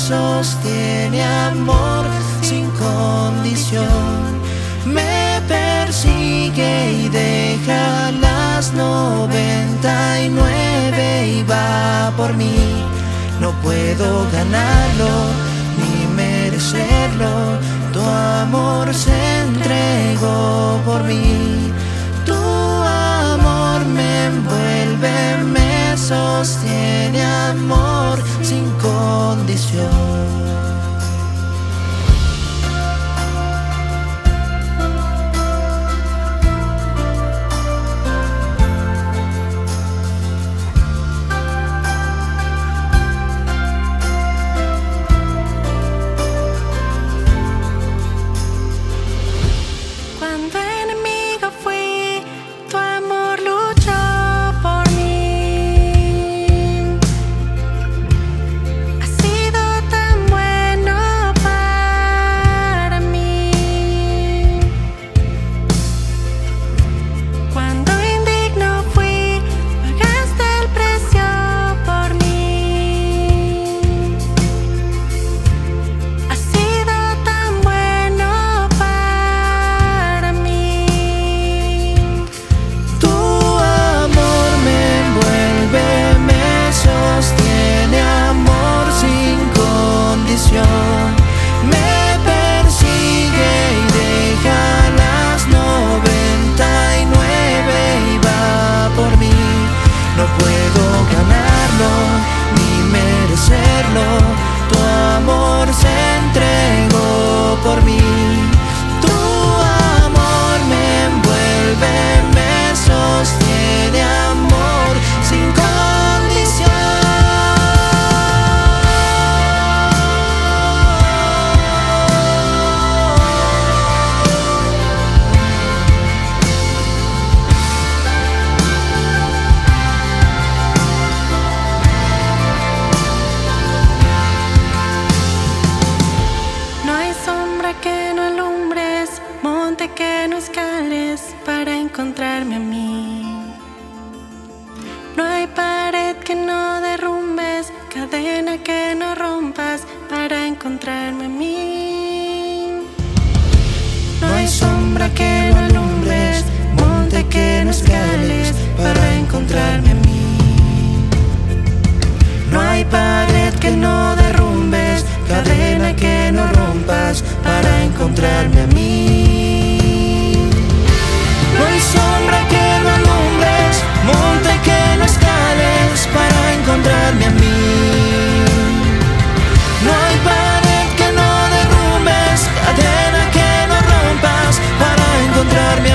sostiene amor sin condición. Me persigue y deja las 99 y va por mí. No puedo ganarlo ni merecerlo. Tu amor se entregó por mí. Tu amor me envuelve, me sostiene, amor sin condición. sombra que no alumbres, monte que no escales para encontrarme a mí. No hay pared que no derrumbes, cadena que no rompas para encontrarme a mí. No hay sombra que no alumbres, monte que no escales para encontrarme a mí. No hay pared que no derrumbes, cadena que no rompas para encontrarme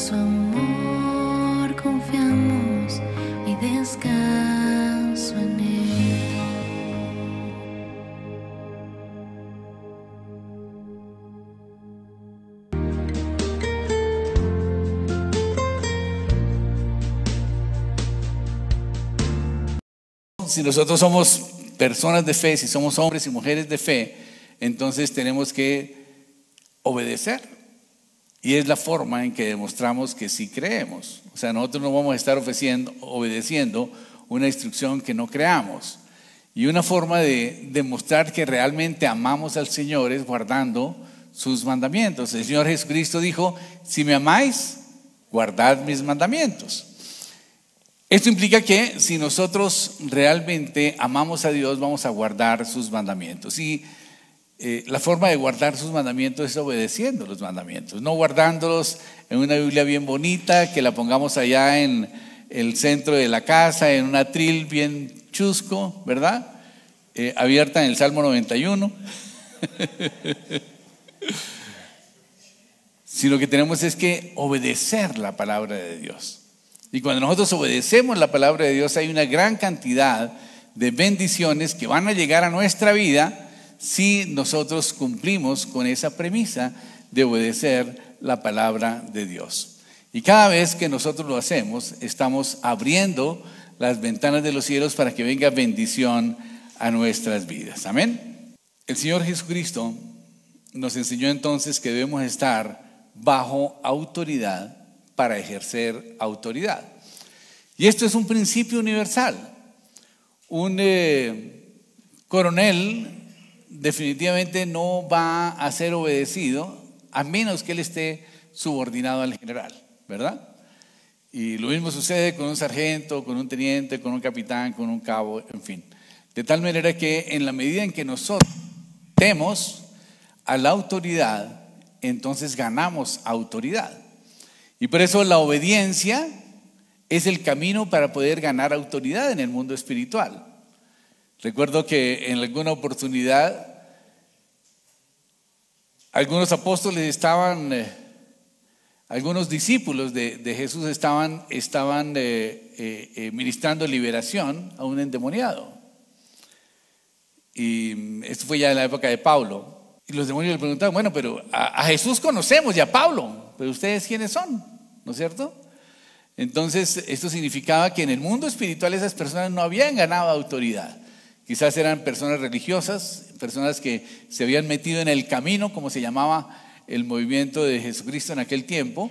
su amor confiamos y descanso en él. Si nosotros somos personas de fe, si somos hombres y mujeres de fe, entonces tenemos que obedecer. Y es la forma en que demostramos que sí creemos. O sea, nosotros no vamos a estar obedeciendo una instrucción que no creamos. Y una forma de demostrar que realmente amamos al Señor es guardando sus mandamientos. El Señor Jesucristo dijo: si me amáis, guardad mis mandamientos. Esto implica que si nosotros realmente amamos a Dios, vamos a guardar sus mandamientos. Y la forma de guardar sus mandamientos es obedeciendo los mandamientos, no guardándolos en una Biblia bien bonita, que la pongamos allá en el centro de la casa, en un atril bien chusco, ¿verdad? Abierta en el Salmo 91. Sino que tenemos es que obedecer la palabra de Dios. Y cuando nosotros obedecemos la palabra de Dios, hay una gran cantidad de bendiciones que van a llegar a nuestra vida si nosotros cumplimos con esa premisa de obedecer la palabra de Dios. Y cada vez que nosotros lo hacemos, estamos abriendo las ventanas de los cielos para que venga bendición a nuestras vidas. Amén. El Señor Jesucristo nos enseñó entonces que debemos estar bajo autoridad para ejercer autoridad. Y esto es un principio universal. Un coronel definitivamente no va a ser obedecido a menos que él esté subordinado al general, ¿verdad? Y lo mismo sucede con un sargento, con un teniente, con un capitán, con un cabo, en fin. De tal manera que en la medida en que nosotros temos a la autoridad, entonces ganamos autoridad. Y por eso la obediencia es el camino para poder ganar autoridad en el mundo espiritual. Recuerdo que en alguna oportunidad algunos apóstoles algunos discípulos de Jesús estaban ministrando liberación a un endemoniado. Y esto fue ya en la época de Pablo. Y los demonios le preguntaban: bueno, pero a Jesús conocemos y a Pablo, pero ¿ustedes quiénes son? ¿No es cierto? Entonces esto significaba que en el mundo espiritual esas personas no habían ganado autoridad. Quizás eran personas religiosas, personas que se habían metido en el camino, como se llamaba el movimiento de Jesucristo en aquel tiempo,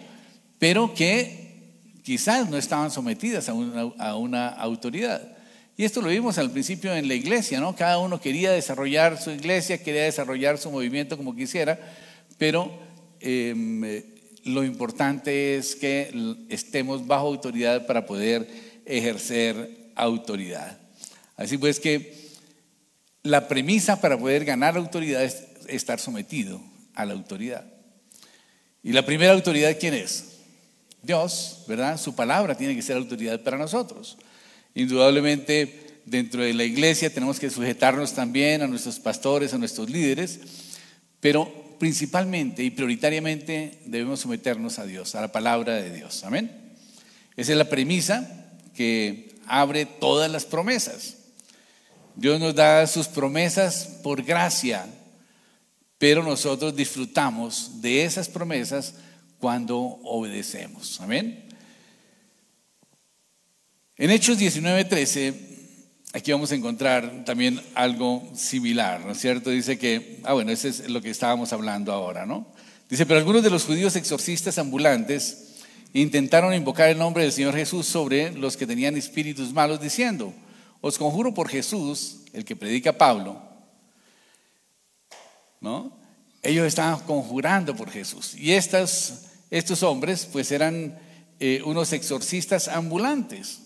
pero que quizás no estaban sometidas a una autoridad. Y esto lo vimos al principio en la iglesia, ¿no? Cada uno quería desarrollar su iglesia, quería desarrollar su movimiento como quisiera, pero lo importante es que estemos bajo autoridad para poder ejercer autoridad. Así pues que la premisa para poder ganar autoridad es estar sometido a la autoridad. Y la primera autoridad, ¿quién es? Dios, ¿verdad? Su palabra tiene que ser autoridad para nosotros. Indudablemente dentro de la iglesia tenemos que sujetarnos también a nuestros pastores, a nuestros líderes, pero principalmente y prioritariamente debemos someternos a Dios, a la palabra de Dios. Amén. Esa es la premisa que abre todas las promesas. Dios nos da sus promesas por gracia, pero nosotros disfrutamos de esas promesas cuando obedecemos. Amén. En Hechos 19:13, aquí vamos a encontrar también algo similar, ¿no es cierto? Dice que, bueno, ese es lo que estábamos hablando ahora, ¿no? Dice: pero algunos de los judíos exorcistas ambulantes intentaron invocar el nombre del Señor Jesús sobre los que tenían espíritus malos, diciendo: os conjuro por Jesús, el que predica Pablo, ¿no? Ellos estaban conjurando por Jesús. Y estos hombres pues eran unos exorcistas ambulantes.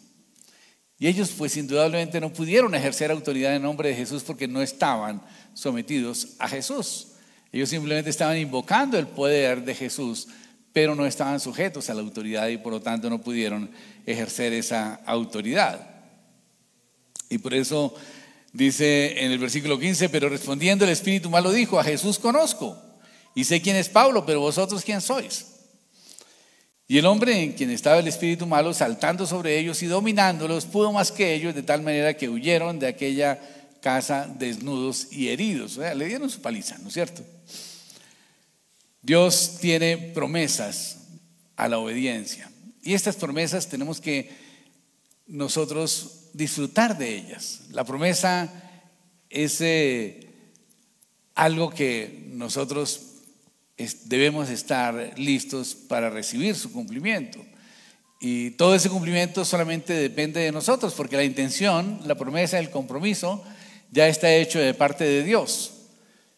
Y ellos pues indudablemente no pudieron ejercer autoridad en nombre de Jesús porque no estaban sometidos a Jesús. Ellos simplemente estaban invocando el poder de Jesús, pero no estaban sujetos a la autoridad y por lo tanto no pudieron ejercer esa autoridad. Y por eso dice en el versículo 15: pero respondiendo el espíritu malo dijo: a Jesús conozco y sé quién es Pablo, pero vosotros quién sois. Y el hombre en quien estaba el espíritu malo, saltando sobre ellos y dominándolos, pudo más que ellos, de tal manera que huyeron de aquella casa desnudos y heridos. O sea, le dieron su paliza, ¿no es cierto? Dios tiene promesas a la obediencia. Y estas promesas tenemos que nosotros disfrutar de ellas. La promesa es algo que nosotros debemos estar listos para recibir su cumplimiento. Y todo ese cumplimiento solamente depende de nosotros, porque la intención, la promesa, el compromiso ya está hecho de parte de Dios.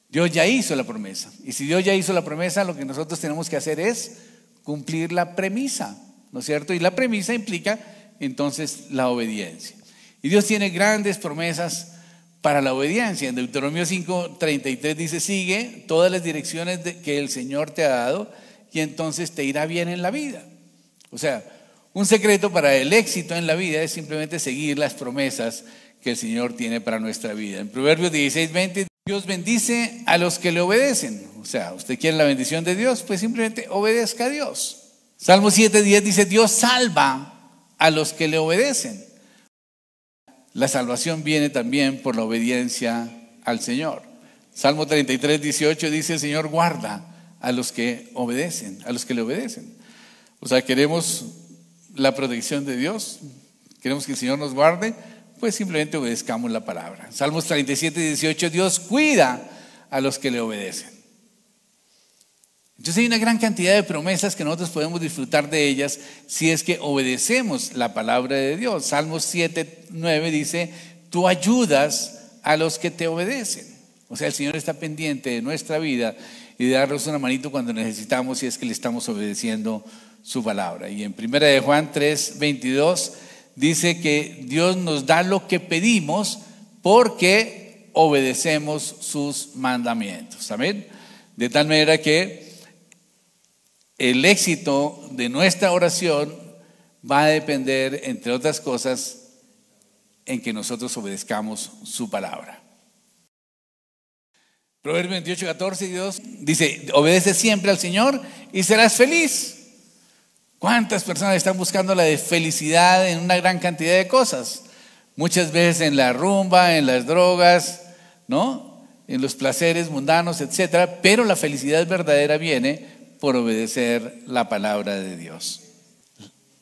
Dios ya hizo la promesa. Y si Dios ya hizo la promesa, lo que nosotros tenemos que hacer es cumplir la premisa, ¿no es cierto? Y la premisa implica entonces la obediencia. Y Dios tiene grandes promesas para la obediencia. En Deuteronomio 5:33 dice: sigue todas las direcciones que el Señor te ha dado y entonces te irá bien en la vida. O sea, un secreto para el éxito en la vida es simplemente seguir las promesas que el Señor tiene para nuestra vida. En Proverbios 16:20, Dios bendice a los que le obedecen. O sea, usted quiere la bendición de Dios, pues simplemente obedezca a Dios. Salmo 7:10 dice: Dios salva a los que le obedecen. La salvación viene también por la obediencia al Señor. Salmo 33:18 dice: el Señor guarda a los que obedecen, a los que le obedecen. O sea, queremos la protección de Dios, queremos que el Señor nos guarde, pues simplemente obedezcamos la palabra. Salmos 37:18, Dios cuida a los que le obedecen. Entonces hay una gran cantidad de promesas que nosotros podemos disfrutar de ellas si es que obedecemos la palabra de Dios. Salmos 7:9 dice: tú ayudas a los que te obedecen. O sea, el Señor está pendiente de nuestra vida y de darnos una manito cuando necesitamos, si es que le estamos obedeciendo su palabra. Y en 1 de Juan 3:22 dice que Dios nos da lo que pedimos porque obedecemos sus mandamientos. Amén. De tal manera que el éxito de nuestra oración va a depender, entre otras cosas, en que nosotros obedezcamos su palabra. Proverbios 28:14, Dios dice: obedece siempre al Señor y serás feliz. ¿Cuántas personas están buscando la felicidad en una gran cantidad de cosas? Muchas veces en la rumba, en las drogas, ¿no? En los placeres mundanos, etcétera. Pero la felicidad verdadera viene por obedecer la palabra de Dios.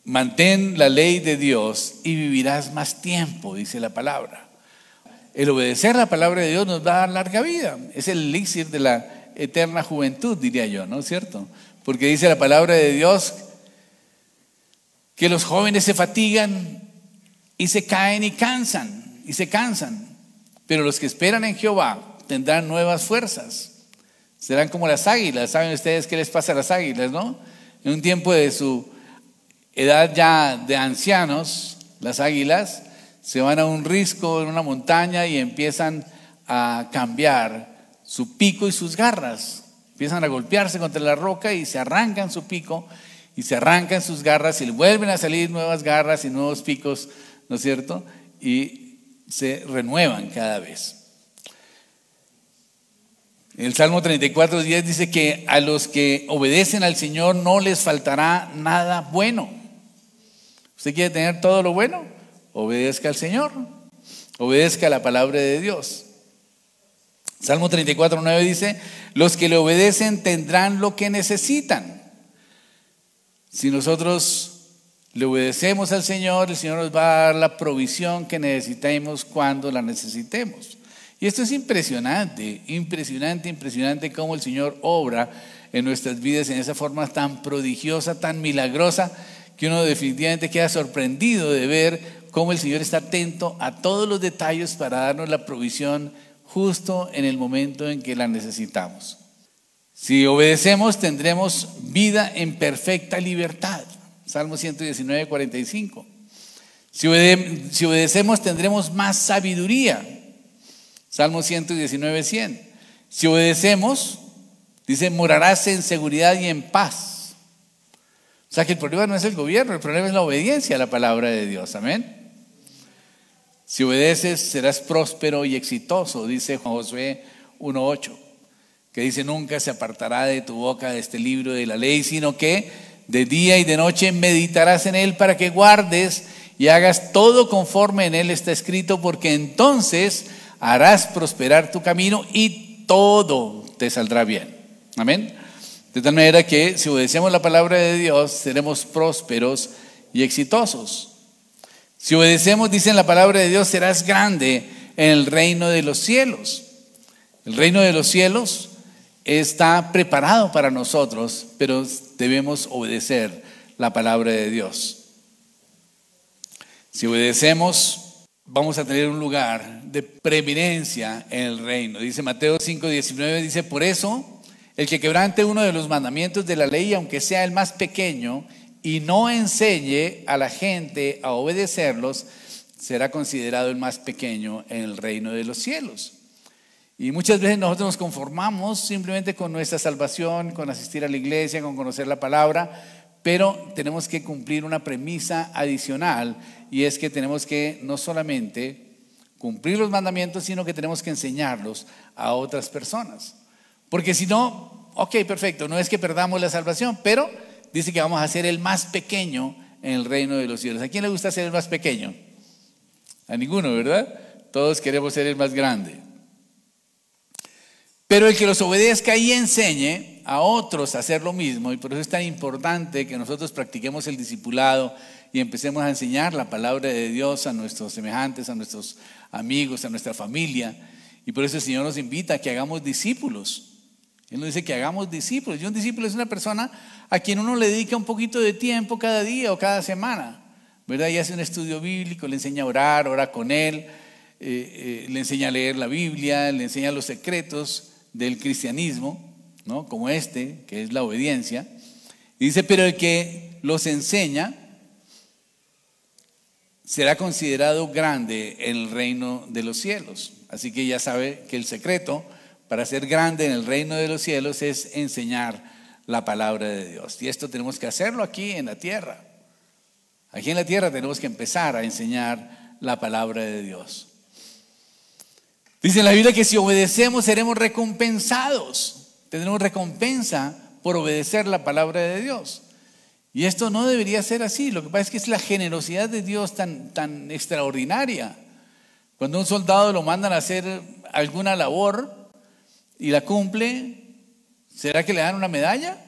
Mantén la ley de Dios y vivirás más tiempo, dice la palabra. El obedecer la palabra de Dios nos va a dar larga vida. Es el elixir de la eterna juventud, diría yo, ¿no es cierto? Porque dice la palabra de Dios que los jóvenes se fatigan y se caen y se cansan. Pero los que esperan en Jehová tendrán nuevas fuerzas. Serán como las águilas. ¿Saben ustedes qué les pasa a las águilas, no? En un tiempo de su edad ya de ancianos, las águilas se van a un risco en una montaña y empiezan a cambiar su pico y sus garras. Empiezan a golpearse contra la roca y se arrancan su pico y se arrancan sus garras y vuelven a salir nuevas garras y nuevos picos, ¿no es cierto? Y se renuevan cada vez. El Salmo 34:10 dice que a los que obedecen al Señor no les faltará nada bueno. ¿Usted quiere tener todo lo bueno? Obedezca al Señor, obedezca a la palabra de Dios. Salmo 34:9 dice: los que le obedecen tendrán lo que necesitan. Si nosotros le obedecemos al Señor, el Señor nos va a dar la provisión que necesitemos cuando la necesitemos. Y esto es impresionante cómo el Señor obra en nuestras vidas en esa forma tan prodigiosa, tan milagrosa, que uno definitivamente queda sorprendido de ver cómo el Señor está atento a todos los detalles para darnos la provisión justo en el momento en que la necesitamos. Si obedecemos, tendremos vida en perfecta libertad. Salmo 119:45. Si obedecemos, tendremos más sabiduría. Salmo 119:100. Si obedecemos, dice: morarás en seguridad y en paz. O sea que el problema no es el gobierno, el problema es la obediencia a la palabra de Dios. Amén. Si obedeces, serás próspero y exitoso, dice Josué 1:8, que dice: nunca se apartará de tu boca este libro de la ley, sino que de día y de noche meditarás en él para que guardes y hagas todo conforme en él está escrito, porque entonces harás prosperar tu camino y todo te saldrá bien. Amén. De tal manera que si obedecemos la palabra de Dios, seremos prósperos y exitosos. Si obedecemos, dice en la palabra de Dios, serás grande en el reino de los cielos. El reino de los cielos está preparado para nosotros, pero debemos obedecer la palabra de Dios. Si obedecemos, vamos a tener un lugar de preeminencia en el reino. Dice Mateo 5:19, dice, por eso, el que quebrante uno de los mandamientos de la ley, aunque sea el más pequeño, y no enseñe a la gente a obedecerlos, será considerado el más pequeño en el reino de los cielos. Y muchas veces nosotros nos conformamos simplemente con nuestra salvación, con asistir a la iglesia, con conocer la palabra, pero tenemos que cumplir una premisa adicional, y es que tenemos que no solamente cumplir los mandamientos, sino que tenemos que enseñarlos a otras personas. Porque si no, ok, perfecto, no es que perdamos la salvación, pero dice que vamos a ser el más pequeño en el reino de los cielos. ¿A quién le gusta ser el más pequeño? A ninguno, ¿verdad? Todos queremos ser el más grande. Pero el que los obedezca y enseñe a otros a hacer lo mismo, y por eso es tan importante que nosotros practiquemos el discipulado y empecemos a enseñar la palabra de Dios a nuestros semejantes, a nuestros amigos, a nuestra familia. Y por eso el Señor nos invita a que hagamos discípulos. Él nos dice que hagamos discípulos. Y un discípulo es una persona a quien uno le dedica un poquito de tiempo cada día o cada semana, ¿verdad? Y hace un estudio bíblico, le enseña a orar, ora con él, le enseña a leer la Biblia, le enseña los secretos del cristianismo, ¿no? Como que es la obediencia. Y dice, pero el que los enseña será considerado grande en el reino de los cielos. Así que ya sabe que el secreto para ser grande en el reino de los cielos es enseñar la palabra de Dios. Y esto tenemos que hacerlo aquí en la tierra. Aquí en la tierra tenemos que empezar a enseñar la palabra de Dios. Dice en la Biblia que si obedecemos seremos recompensados. Tendremos recompensa por obedecer la palabra de Dios. Y esto no debería ser así. Lo que pasa es que es la generosidad de Dios tan extraordinaria. Cuando a un soldado lo mandan a hacer alguna labor y la cumple, ¿será que le dan una medalla?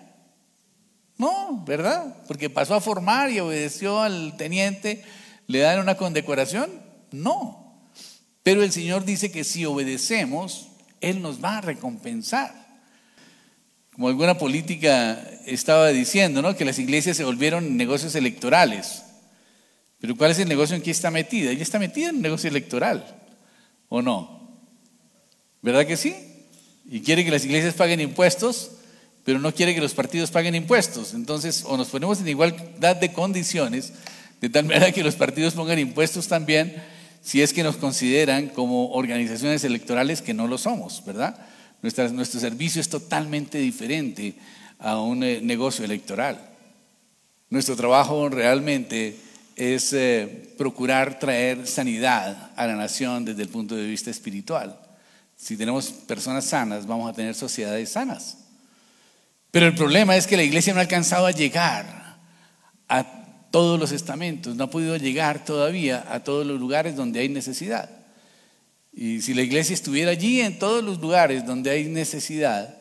No, ¿verdad? Porque pasó a formar y obedeció al teniente, ¿le dan una condecoración? No. Pero el Señor dice que si obedecemos, Él nos va a recompensar. Como alguna política estaba diciendo, ¿no? Que las iglesias se volvieron negocios electorales. Pero ¿cuál es el negocio en que está metida? Ella está metida en un negocio electoral, ¿o no? ¿Verdad que sí? Y quiere que las iglesias paguen impuestos, pero no quiere que los partidos paguen impuestos. Entonces, o nos ponemos en igualdad de condiciones, de tal manera que los partidos pongan impuestos también, si es que nos consideran como organizaciones electorales, que no lo somos, ¿verdad? Nuestro servicio es totalmente diferente a un negocio electoral. Nuestro trabajo realmente es procurar traer sanidad a la nación desde el punto de vista espiritual. Si tenemos personas sanas, vamos a tener sociedades sanas. Pero el problema es que la iglesia no ha alcanzado a llegar a todos los estamentos, no ha podido llegar todavía a todos los lugares donde hay necesidad. Y si la iglesia estuviera allí en todos los lugares donde hay necesidad,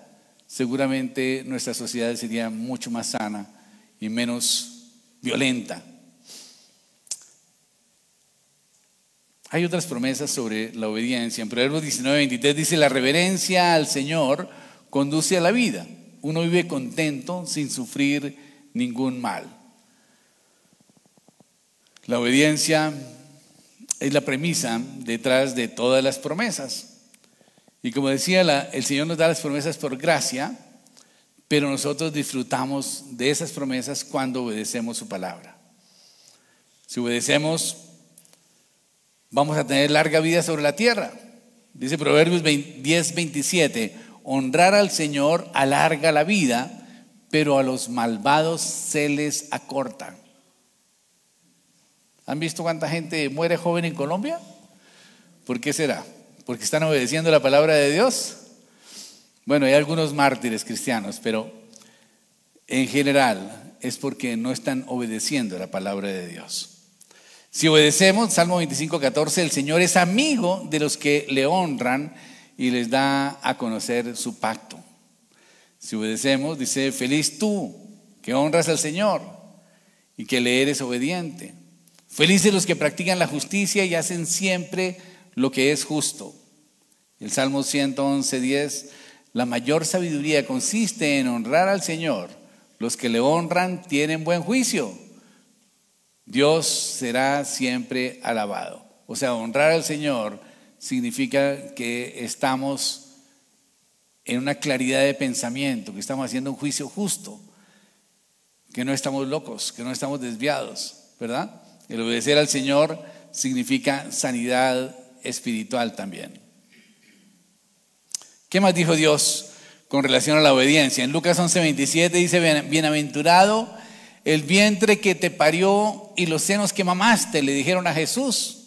seguramente nuestra sociedad sería mucho más sana y menos violenta. Hay otras promesas sobre la obediencia. En Proverbios 19:23 dice: la reverencia al Señor conduce a la vida. Uno vive contento sin sufrir ningún mal. La obediencia es la premisa detrás de todas las promesas. Y como decía, el Señor nos da las promesas por gracia, pero nosotros disfrutamos de esas promesas cuando obedecemos su palabra. Si obedecemos, vamos a tener larga vida sobre la tierra. Dice Proverbios 10:27, honrar al Señor alarga la vida, pero a los malvados se les acorta. ¿Han visto cuánta gente muere joven en Colombia? ¿Por qué será? ¿Porque están obedeciendo la palabra de Dios? Bueno, hay algunos mártires cristianos, pero en general es porque no están obedeciendo la palabra de Dios. Si obedecemos, Salmo 25:14, el Señor es amigo de los que le honran y les da a conocer su pacto. Si obedecemos, dice, feliz tú que honras al Señor y que le eres obediente. Felices los que practican la justicia y hacen siempre lo que es justo. El Salmo 111:10, la mayor sabiduría consiste en honrar al Señor. Los que le honran tienen buen juicio. Dios será siempre alabado. O sea, honrar al Señor significa que estamos en una claridad de pensamiento, que estamos haciendo un juicio justo, que no estamos locos, que no estamos desviados, ¿verdad? El obedecer al Señor significa sanidad espiritual también. ¿Qué más dijo Dios con relación a la obediencia? En Lucas 11:27 dice, bienaventurado el vientre que te parió y los senos que mamaste, le dijeron a Jesús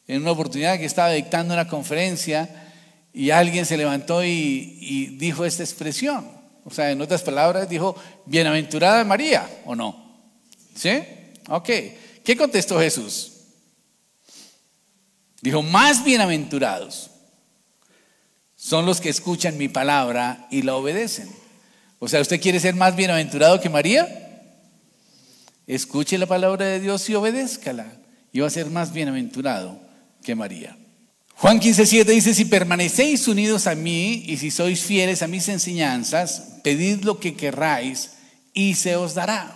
en una oportunidad que estaba dictando una conferencia y alguien se levantó y dijo esta expresión. O sea, en otras palabras dijo, bienaventurada María, ¿o no? ¿Sí? Ok. ¿Qué contestó Jesús? Dijo, más bienaventurados son los que escuchan mi palabra y la obedecen. O sea, ¿usted quiere ser más bienaventurado que María? Escuche la palabra de Dios y obedézcala, y va a ser más bienaventurado que María. Juan 15:7 dice, si permanecéis unidos a mí y si sois fieles a mis enseñanzas, pedid lo que querráis y se os dará.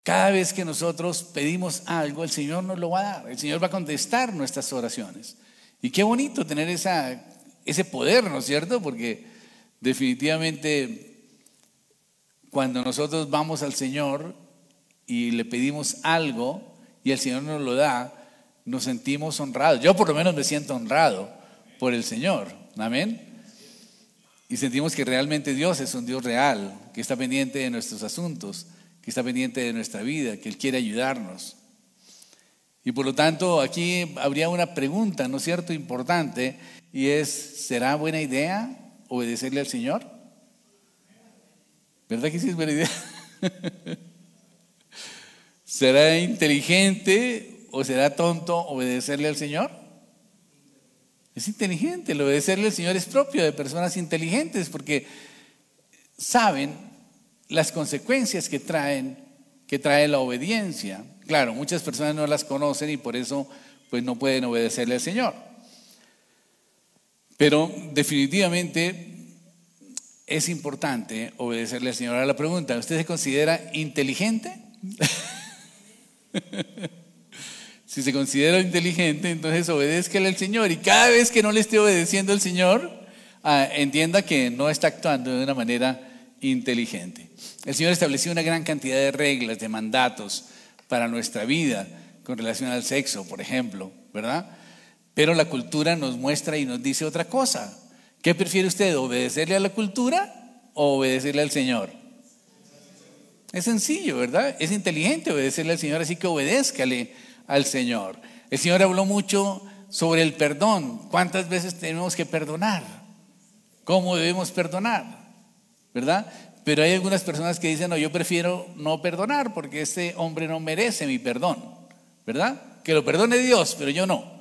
Cada vez que nosotros pedimos algo, el Señor nos lo va a dar. El Señor va a contestar nuestras oraciones. Y qué bonito tener ese poder, ¿no es cierto? Porque definitivamente cuando nosotros vamos al Señor y le pedimos algo y el Señor nos lo da, nos sentimos honrados. Yo por lo menos me siento honrado por el Señor. Amén. Y sentimos que realmente Dios es un Dios real, que está pendiente de nuestros asuntos, que está pendiente de nuestra vida, que Él quiere ayudarnos. Y por lo tanto aquí habría una pregunta, ¿no es cierto?, importante, y es, ¿será buena idea obedecerle al Señor? ¿Verdad que sí es buena idea? ¿Será inteligente o será tonto obedecerle al Señor? Es inteligente, el obedecerle al Señor es propio de personas inteligentes porque saben las consecuencias que trae la obediencia. Claro, muchas personas no las conocen y por eso pues no pueden obedecerle al Señor. Pero definitivamente es importante obedecerle al Señor. Ahora la pregunta, ¿usted se considera inteligente? Si se considera inteligente, entonces obedézcale al Señor. Y cada vez que no le esté obedeciendo al Señor, entienda que no está actuando de una manera inteligente. El Señor estableció una gran cantidad de reglas, de mandatos para nuestra vida con relación al sexo, por ejemplo, ¿verdad? Pero la cultura nos muestra y nos dice otra cosa. ¿Qué prefiere usted, obedecerle a la cultura o obedecerle al Señor? Es sencillo, ¿verdad? Es inteligente obedecerle al Señor, así que obedézcale al Señor. El Señor habló mucho sobre el perdón. ¿Cuántas veces tenemos que perdonar? ¿Cómo debemos perdonar? ¿Verdad? Pero hay algunas personas que dicen, no, yo prefiero no perdonar porque este hombre no merece mi perdón, ¿verdad? Que lo perdone Dios, pero yo no.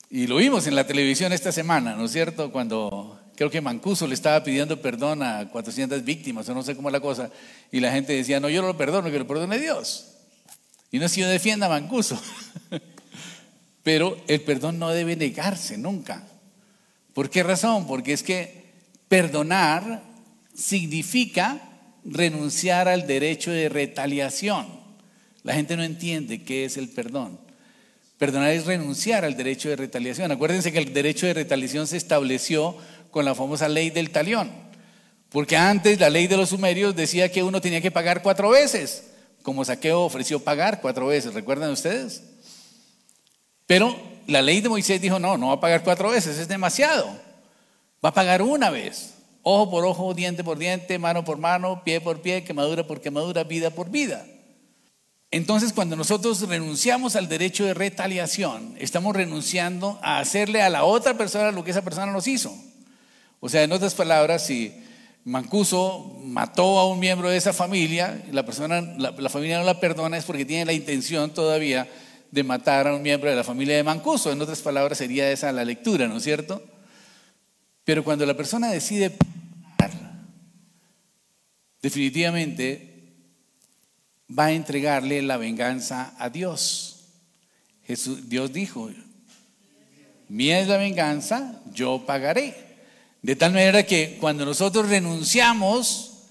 Y lo vimos en la televisión esta semana, ¿no es cierto? Cuando creo que Mancuso le estaba pidiendo perdón a 400 víctimas o no sé cómo es la cosa, y la gente decía, no, yo no lo perdono, que lo perdone Dios. Y no es que yo defienda a Mancuso, pero el perdón no debe negarse nunca. ¿Por qué razón? Porque es que perdonar significa renunciar al derecho de retaliación. La gente no entiende qué es el perdón. Perdonar es renunciar al derecho de retaliación. Acuérdense que el derecho de retaliación se estableció con la famosa ley del talión. Porque antes la ley de los sumerios decía que uno tenía que pagar 4 veces. Como Zaqueo ofreció pagar 4 veces, ¿recuerdan ustedes? Pero la ley de Moisés dijo, no va a pagar 4 veces, es demasiado. Va a pagar una vez. Ojo por ojo, diente por diente, mano por mano, pie por pie, quemadura por quemadura, vida por vida. Entonces, cuando nosotros renunciamos al derecho de retaliación, estamos renunciando a hacerle a la otra persona lo que esa persona nos hizo. O sea, en otras palabras, si Mancuso mató a un miembro de esa familia, y la familia no la perdona, es porque tiene la intención todavía de matar a un miembro de la familia de Mancuso. En otras palabras, sería esa la lectura, ¿no es cierto? Pero cuando la persona decide perdonar, definitivamente va a entregarle la venganza a Dios. Dios dijo: mía es la venganza, yo pagaré. De tal manera que cuando nosotros renunciamos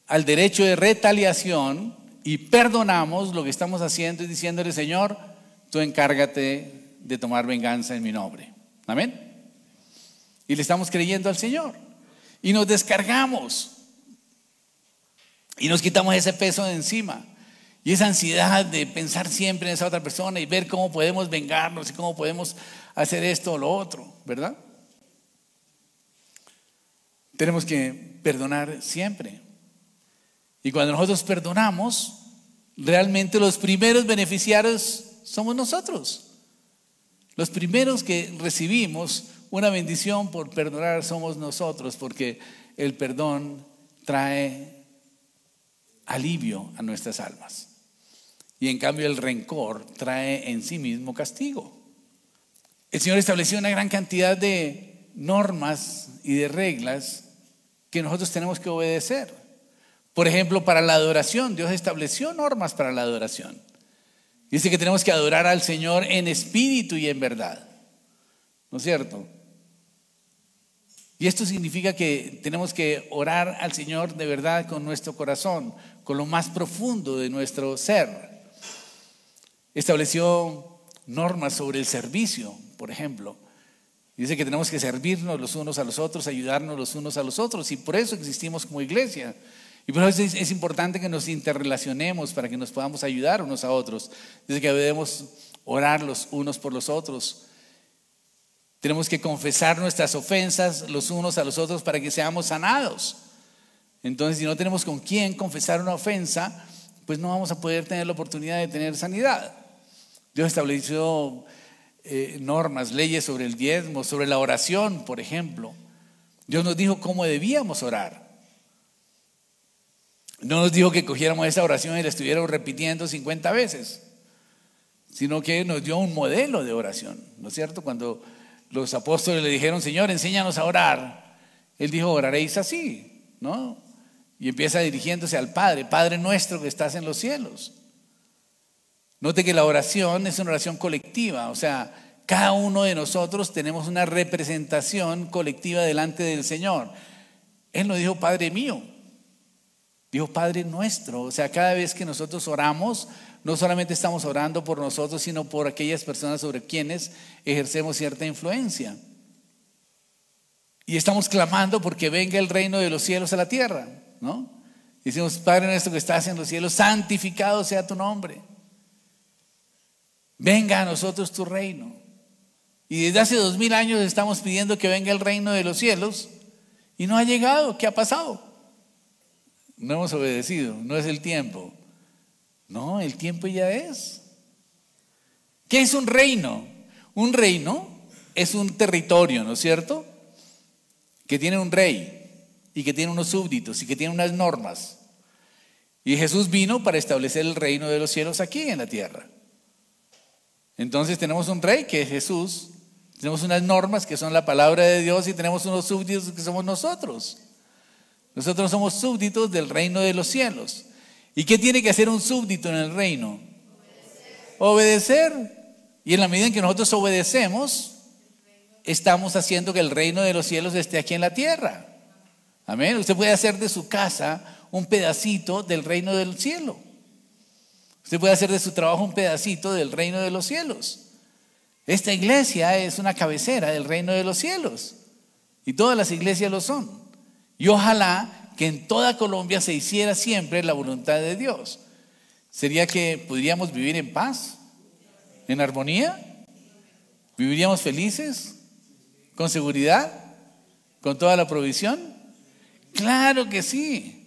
al derecho de retaliación y perdonamos, lo que estamos haciendo es diciéndole: Señor, tú encárgate de tomar venganza en mi nombre. Amén. Y le estamos creyendo al Señor. Y nos descargamos. Y nos quitamos ese peso de encima. Y esa ansiedad de pensar siempre en esa otra persona y ver cómo podemos vengarnos y cómo podemos hacer esto o lo otro, ¿verdad? Tenemos que perdonar siempre. Y cuando nosotros perdonamos, realmente los primeros beneficiarios somos nosotros. Los primeros que recibimos una bendición por perdonar somos nosotros, porque el perdón trae alivio a nuestras almas. Y en cambio el rencor trae en sí mismo castigo. El Señor estableció una gran cantidad de normas y de reglas que nosotros tenemos que obedecer. Por ejemplo, para la adoración, Dios estableció normas para la adoración. Dice que tenemos que adorar al Señor en espíritu y en verdad, ¿no es cierto? Y esto significa que tenemos que orar al Señor de verdad con nuestro corazón, con lo más profundo de nuestro ser. Estableció normas sobre el servicio, por ejemplo. Dice que tenemos que servirnos los unos a los otros, ayudarnos los unos a los otros, y por eso existimos como iglesia. Y por eso es importante que nos interrelacionemos para que nos podamos ayudar unos a otros. Dice que debemos orar los unos por los otros. Tenemos que confesar nuestras ofensas los unos a los otros para que seamos sanados. Entonces, si no tenemos con quién confesar una ofensa, pues no vamos a poder tener la oportunidad de tener sanidad. Dios estableció normas, leyes sobre el diezmo, sobre la oración, por ejemplo. Dios nos dijo cómo debíamos orar. No nos dijo que cogiéramos esa oración y la estuviéramos repitiendo 50 veces, sino que nos dio un modelo de oración, ¿no es cierto? Cuando los apóstoles le dijeron: Señor, enséñanos a orar, Él dijo: oraréis así, ¿no? Y empieza dirigiéndose al Padre: Padre nuestro que estás en los cielos. Note que la oración es una oración colectiva, o sea, cada uno de nosotros tenemos una representación colectiva delante del Señor. Él no dijo Padre mío, dijo Padre nuestro. O sea, cada vez que nosotros oramos, no solamente estamos orando por nosotros, sino por aquellas personas sobre quienes ejercemos cierta influencia. Y estamos clamando porque venga el reino de los cielos a la tierra, ¿no? Decimos: Padre nuestro que estás en los cielos, santificado sea tu nombre. Venga a nosotros tu reino. Y desde hace 2000 años estamos pidiendo que venga el reino de los cielos y no ha llegado. ¿Qué ha pasado? No hemos obedecido, no es el tiempo. No, el tiempo ya es. ¿Qué es un reino? Un reino es un territorio, ¿no es cierto? Que tiene un rey y que tiene unos súbditos y que tiene unas normas. Y Jesús vino para establecer el reino de los cielos aquí en la tierra. Entonces tenemos un rey que es Jesús, tenemos unas normas que son la palabra de Dios y tenemos unos súbditos que somos nosotros. Nosotros somos súbditos del reino de los cielos. ¿Y qué tiene que hacer un súbdito en el reino? Obedecer. Y en la medida en que nosotros obedecemos, estamos haciendo que el reino de los cielos esté aquí en la tierra. Amén. Usted puede hacer de su casa un pedacito del reino del cielo. Usted puede hacer de su trabajo un pedacito del reino de los cielos. Esta iglesia es una cabecera del reino de los cielos. Y todas las iglesias lo son. Y ojalá que en toda Colombia se hiciera siempre la voluntad de Dios. ¿Sería que podríamos vivir en paz? ¿En armonía? ¿Viviríamos felices? ¿Con seguridad? ¿Con toda la provisión? Claro que sí.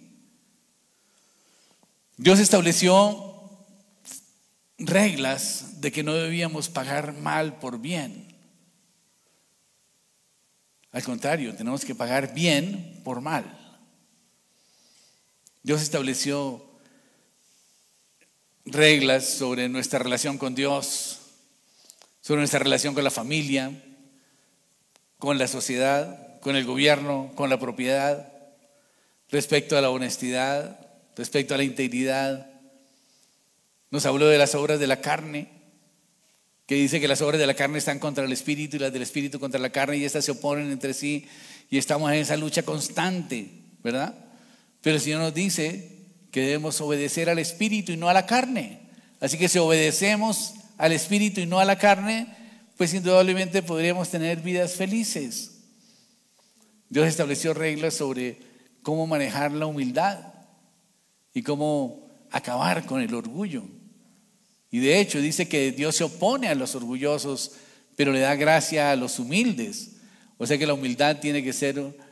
Dios estableció reglas de que no debíamos pagar mal por bien. Al contrario, tenemos que pagar bien por mal. Dios estableció reglas sobre nuestra relación con Dios, sobre nuestra relación con la familia, con la sociedad, con el gobierno, con la propiedad, respecto a la honestidad, respecto a la integridad. Nos habló de las obras de la carne, que dice que las obras de la carne están contra el espíritu y las del espíritu contra la carne, y estas se oponen entre sí, y estamos en esa lucha constante, ¿verdad? Pero el Señor nos dice que debemos obedecer al espíritu y no a la carne. Así que si obedecemos al espíritu y no a la carne, pues indudablemente podríamos tener vidas felices. Dios estableció reglas sobre cómo manejar la humildad y cómo acabar con el orgullo. Y de hecho dice que Dios se opone a los orgullosos, pero le da gracia a los humildes. O sea que la humildad tiene que ser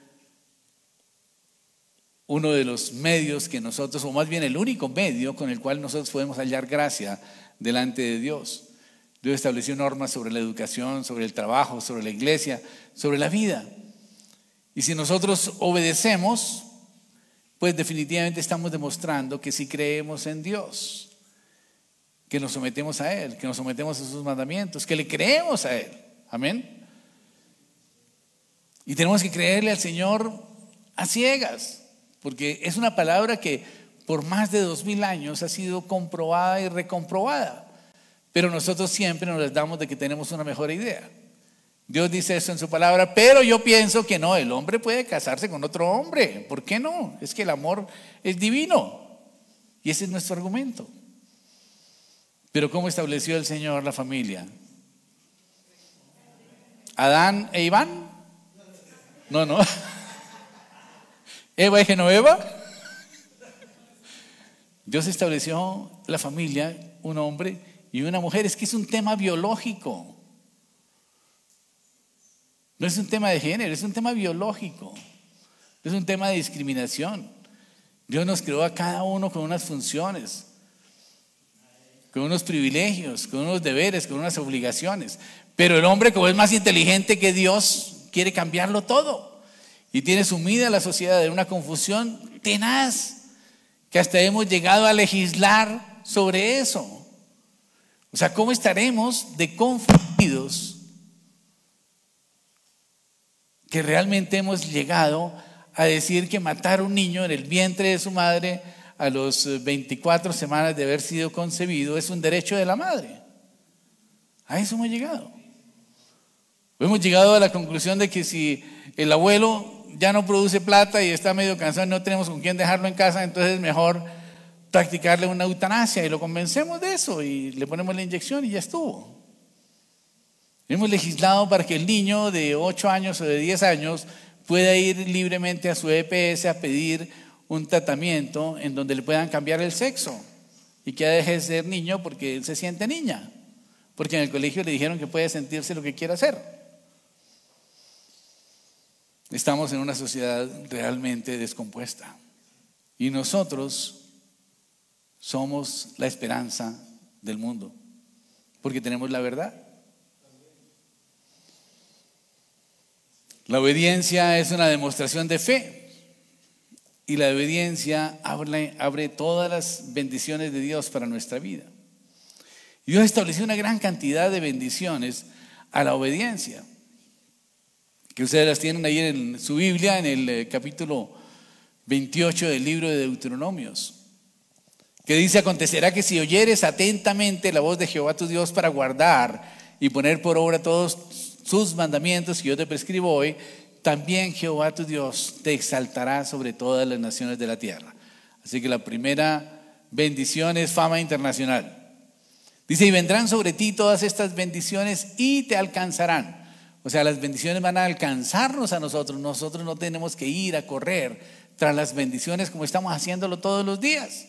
uno de los medios que nosotros, o más bien el único medio con el cual nosotros podemos hallar gracia delante de Dios. Dios estableció normas sobre la educación, sobre el trabajo, sobre la iglesia, sobre la vida. Y si nosotros obedecemos, pues definitivamente estamos demostrando que sí creemos en Dios, que nos sometemos a Él, que nos sometemos a sus mandamientos, que le creemos a Él. Amén. Y tenemos que creerle al Señor a ciegas, porque es una palabra que por más de 2000 años ha sido comprobada y recomprobada. Pero nosotros siempre nos damos de que tenemos una mejor idea. Dios dice eso en su palabra, pero yo pienso que no, el hombre puede casarse con otro hombre. ¿Por qué no? Es que el amor es divino. Y ese es nuestro argumento. Pero ¿cómo estableció el Señor la familia? ¿Adán e Iván? No. ¿Eva y Genoveva? Dios estableció la familia, un hombre y una mujer. Es que es un tema biológico. No es un tema de género, es un tema biológico. Es un tema de discriminación. Dios nos creó a cada uno con unas funciones, con unos privilegios, con unos deberes, con unas obligaciones. Pero el hombre, como es más inteligente que Dios, quiere cambiarlo todo. Y tiene sumida a la sociedad en una confusión tenaz, que hasta hemos llegado a legislar sobre eso. O sea, ¿cómo estaremos de confundidos que realmente hemos llegado a decir que matar a un niño en el vientre de su madre a los 24 semanas de haber sido concebido es un derecho de la madre? A eso hemos llegado. Hemos llegado a la conclusión de que si el abuelo ya no produce plata y está medio cansado y no tenemos con quién dejarlo en casa, entonces es mejor practicarle una eutanasia, y lo convencemos de eso y le ponemos la inyección y ya estuvo. Hemos legislado para que el niño de 8 años o de 10 años pueda ir libremente a su EPS a pedir un tratamiento en donde le puedan cambiar el sexo y que deje de ser niño porque él se siente niña, porque en el colegio le dijeron que puede sentirse lo que quiera hacer. Estamos en una sociedad realmente descompuesta y nosotros somos la esperanza del mundo porque tenemos la verdad. La obediencia es una demostración de fe y la obediencia abre todas las bendiciones de Dios para nuestra vida. Y Dios estableció una gran cantidad de bendiciones a la obediencia, que ustedes las tienen ahí en su Biblia, en el capítulo 28 del libro de Deuteronomios, que dice: acontecerá que si oyeres atentamente la voz de Jehová tu Dios para guardar y poner por obra todos sus mandamientos que yo te prescribo hoy, también Jehová tu Dios te exaltará sobre todas las naciones de la tierra. Así que la primera bendición es fama internacional. Dice: y vendrán sobre ti todas estas bendiciones y te alcanzarán. O sea, las bendiciones van a alcanzarnos a nosotros. Nosotros no tenemos que ir a correr tras las bendiciones como estamos haciéndolo todos los días.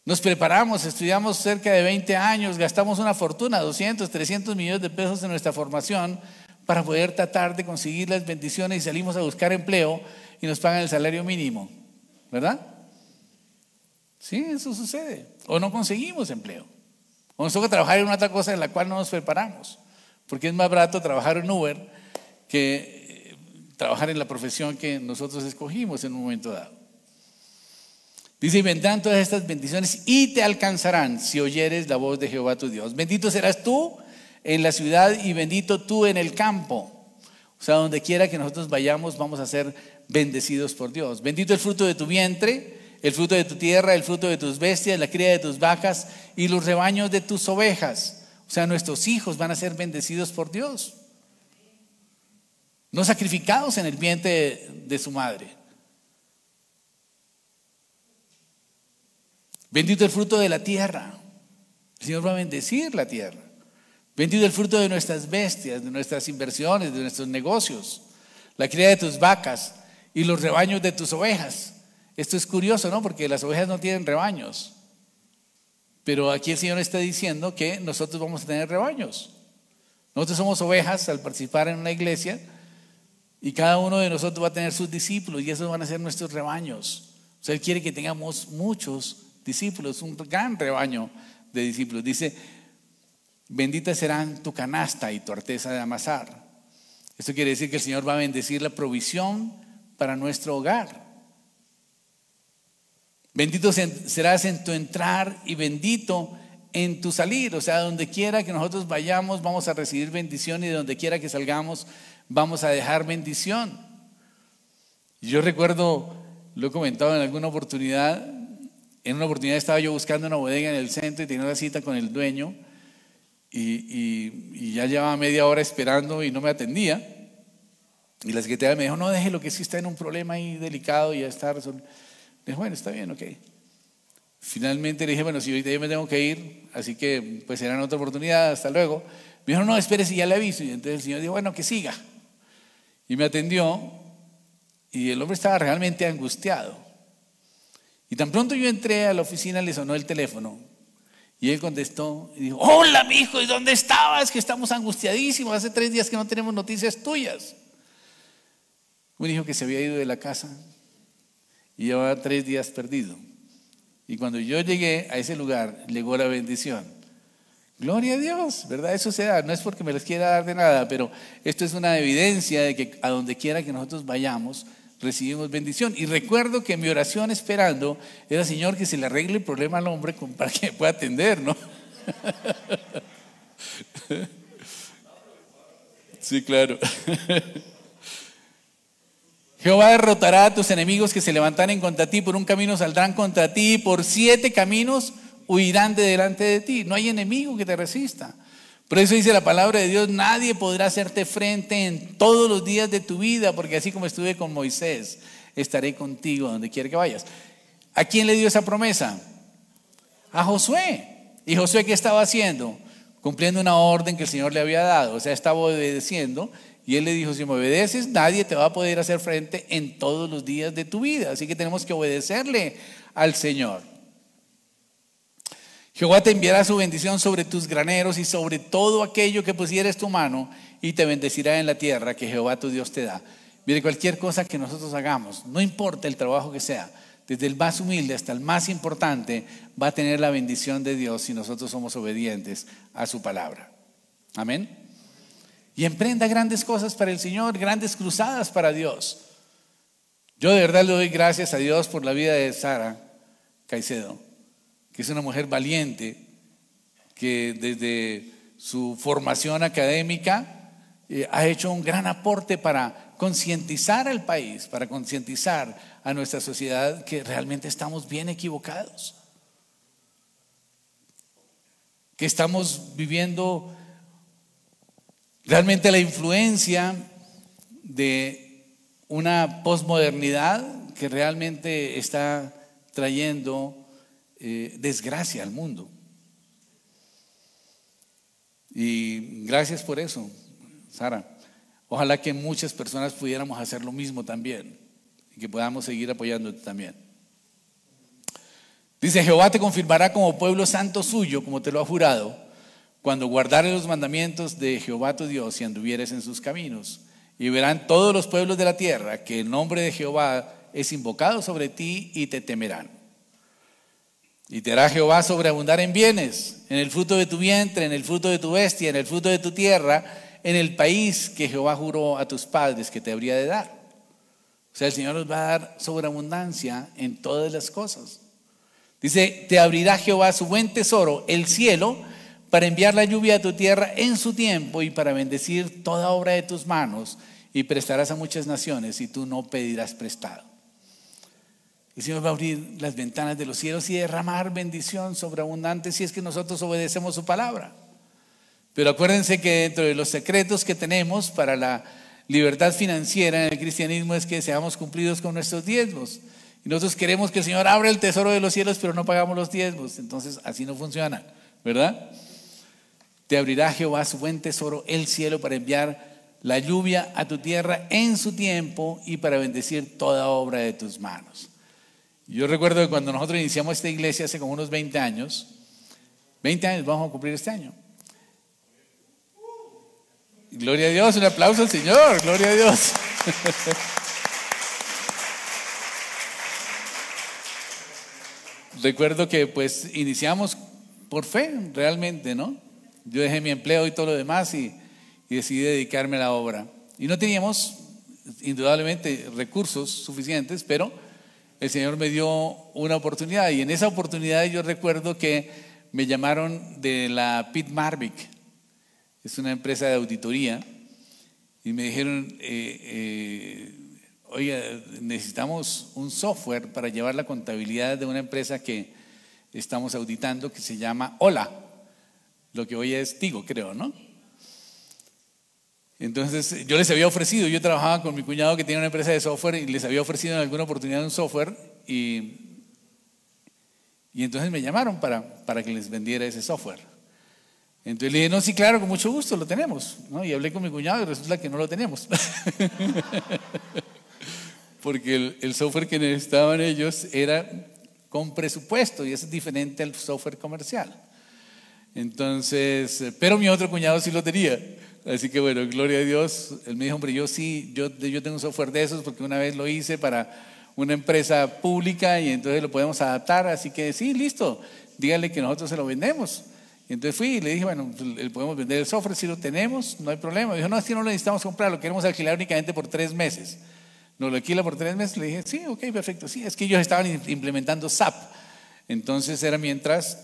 Nos preparamos, estudiamos cerca de 20 años, gastamos una fortuna, 200, 300 millones de pesos en nuestra formación para poder tratar de conseguir las bendiciones, y salimos a buscar empleo y nos pagan el salario mínimo, ¿verdad? Sí, eso sucede. O no conseguimos empleo. O nos toca trabajar en otra cosa en la cual no nos preparamos, porque es más barato trabajar en Uber que trabajar en la profesión que nosotros escogimos en un momento dado. Dice, y vendrán todas estas bendiciones y te alcanzarán si oyeres la voz de Jehová tu Dios. Bendito serás tú en la ciudad y bendito tú en el campo. O sea, donde quiera que nosotros vayamos, vamos a ser bendecidos por Dios. Bendito el fruto de tu vientre, el fruto de tu tierra, el fruto de tus bestias, la cría de tus vacas y los rebaños de tus ovejas. O sea, nuestros hijos van a ser bendecidos por Dios, no sacrificados en el vientre de su madre. Bendito el fruto de la tierra. El Señor va a bendecir la tierra. Bendito el fruto de nuestras bestias, de nuestras inversiones, de nuestros negocios, la cría de tus vacas y los rebaños de tus ovejas. Esto es curioso, ¿no? Porque las ovejas no tienen rebaños. Pero aquí el Señor está diciendo que nosotros vamos a tener rebaños. Nosotros somos ovejas al participar en una iglesia y cada uno de nosotros va a tener sus discípulos y esos van a ser nuestros rebaños. O sea, Él quiere que tengamos muchos discípulos, un gran rebaño de discípulos. Dice, bendita serán tu canasta y tu arteza de amasar. Esto quiere decir que el Señor va a bendecir la provisión para nuestro hogar. Bendito serás en tu entrar y bendito en tu salir. O sea, donde quiera que nosotros vayamos vamos a recibir bendición y de donde quiera que salgamos vamos a dejar bendición. Yo recuerdo, lo he comentado en alguna oportunidad, en una oportunidad estaba yo buscando una bodega en el centro y tenía una cita con el dueño y ya llevaba media hora esperando y no me atendía. Y la secretaria me dijo, no, déjelo que sí está en un problema ahí delicado y ya está resuelto. Le dije, bueno, está bien, ok. Finalmente le dije, bueno, si ahorita yo me tengo que ir, así que pues será en otra oportunidad, hasta luego. Me dijo, no, espérese, ya le aviso. Y entonces el Señor dijo, bueno, que siga. Y me atendió y el hombre estaba realmente angustiado. Y tan pronto yo entré a la oficina le sonó el teléfono y él contestó y dijo, hola mijo, ¿y dónde estabas? Que estamos angustiadísimos, hace 3 días que no tenemos noticias tuyas. Me dijo que se había ido de la casa y llevaba 3 días perdido. Y cuando yo llegué a ese lugar, llegó la bendición. Gloria a Dios, ¿verdad? Eso se da, no es porque me les quiera dar de nada, pero esto es una evidencia de que a donde quiera que nosotros vayamos, recibimos bendición. Y recuerdo que mi oración esperando era, Señor, que se le arregle el problema al hombre para que me pueda atender, ¿no? Sí, claro. Jehová derrotará a tus enemigos que se levantaren contra ti, por un camino saldrán contra ti, por 7 caminos huirán de delante de ti. No hay enemigo que te resista. Por eso dice la palabra de Dios, nadie podrá hacerte frente en todos los días de tu vida, porque así como estuve con Moisés, estaré contigo donde quiera que vayas. ¿A quién le dio esa promesa? A Josué. ¿Y Josué qué estaba haciendo? Cumpliendo una orden que el Señor le había dado, o sea, estaba obedeciendo. Y él le dijo, si me obedeces, nadie te va a poder hacer frente en todos los días de tu vida. Así que tenemos que obedecerle al Señor. Jehová te enviará su bendición sobre tus graneros y sobre todo aquello que pusieres tu mano, y te bendecirá en la tierra que Jehová tu Dios te da. Mire, cualquier cosa que nosotros hagamos, no importa el trabajo que sea, desde el más humilde hasta el más importante, va a tener la bendición de Dios si nosotros somos obedientes a su palabra. Amén. Y emprenda grandes cosas para el Señor, grandes cruzadas para Dios. Yo de verdad le doy gracias a Dios por la vida de Sara Caicedo, que es una mujer valiente, que desde su formación académica ha hecho un gran aporte para concientizar al país, para concientizar a nuestra sociedad que realmente estamos bien equivocados, que estamos viviendo realmente la influencia de una posmodernidad que realmente está trayendo desgracia al mundo. Y gracias por eso, Sara. Ojalá que muchas personas pudiéramos hacer lo mismo también y que podamos seguir apoyándote también. Dice, Jehová te confirmará como pueblo santo suyo, como te lo ha jurado, cuando guardares los mandamientos de Jehová tu Dios y anduvieres en sus caminos. Y verán todos los pueblos de la tierra que el nombre de Jehová es invocado sobre ti y te temerán. Y te hará Jehová sobreabundar en bienes, en el fruto de tu vientre, en el fruto de tu bestia, en el fruto de tu tierra, en el país que Jehová juró a tus padres que te habría de dar. O sea, el Señor nos va a dar sobreabundancia en todas las cosas. Dice, te abrirá Jehová su buen tesoro, el cielo, para enviar la lluvia a tu tierra en su tiempo y para bendecir toda obra de tus manos, y prestarás a muchas naciones y tú no pedirás prestado. El Señor va a abrir las ventanas de los cielos y derramar bendición sobreabundante si es que nosotros obedecemos su palabra. Pero acuérdense que dentro de los secretos que tenemos para la libertad financiera en el cristianismo es que seamos cumplidos con nuestros diezmos. Y nosotros queremos que el Señor abra el tesoro de los cielos, pero no pagamos los diezmos. Entonces así no funciona, ¿verdad? Te abrirá Jehová su buen tesoro, el cielo, para enviar la lluvia a tu tierra en su tiempo y para bendecir toda obra de tus manos. Yo recuerdo que cuando nosotros iniciamos esta iglesia hace como unos 20 años vamos a cumplir este año. Gloria a Dios, un aplauso al Señor, gloria a Dios. Recuerdo que pues iniciamos por fe, realmente, ¿no? Yo dejé mi empleo y todo lo demás y decidí dedicarme a la obra. Y no teníamos, indudablemente, recursos suficientes, pero el Señor me dio una oportunidad. Y en esa oportunidad yo recuerdo que me llamaron de la Pitt Marvick, es una empresa de auditoría, y me dijeron, oiga, necesitamos un software para llevar la contabilidad de una empresa que estamos auditando que se llama Hola, lo que hoy es Tigo, creo, ¿no? Entonces yo les había ofrecido, yo trabajaba con mi cuñado que tiene una empresa de software y les había ofrecido en alguna oportunidad un software y entonces me llamaron para que les vendiera ese software. Entonces le dije, no, sí, claro, con mucho gusto, lo tenemos, ¿no? Y hablé con mi cuñado y resulta que no lo tenemos. Porque el software que necesitaban ellos era con presupuesto y eso es diferente al software comercial. Entonces, pero mi otro cuñado sí lo tenía. Así que bueno, gloria a Dios. Él me dijo, hombre, yo tengo un software de esos porque una vez lo hice para una empresa pública y entonces lo podemos adaptar. Así que sí, listo, dígale que nosotros se lo vendemos. Y entonces fui y le dije, bueno, le podemos vender el software, si lo tenemos, no hay problema. Me dijo, no, es que no lo necesitamos comprar, lo queremos alquilar únicamente por 3 meses. ¿Nos lo alquila por 3 meses? Le dije, sí, ok, perfecto. Sí, es que ellos estaban implementando SAP. Entonces era mientras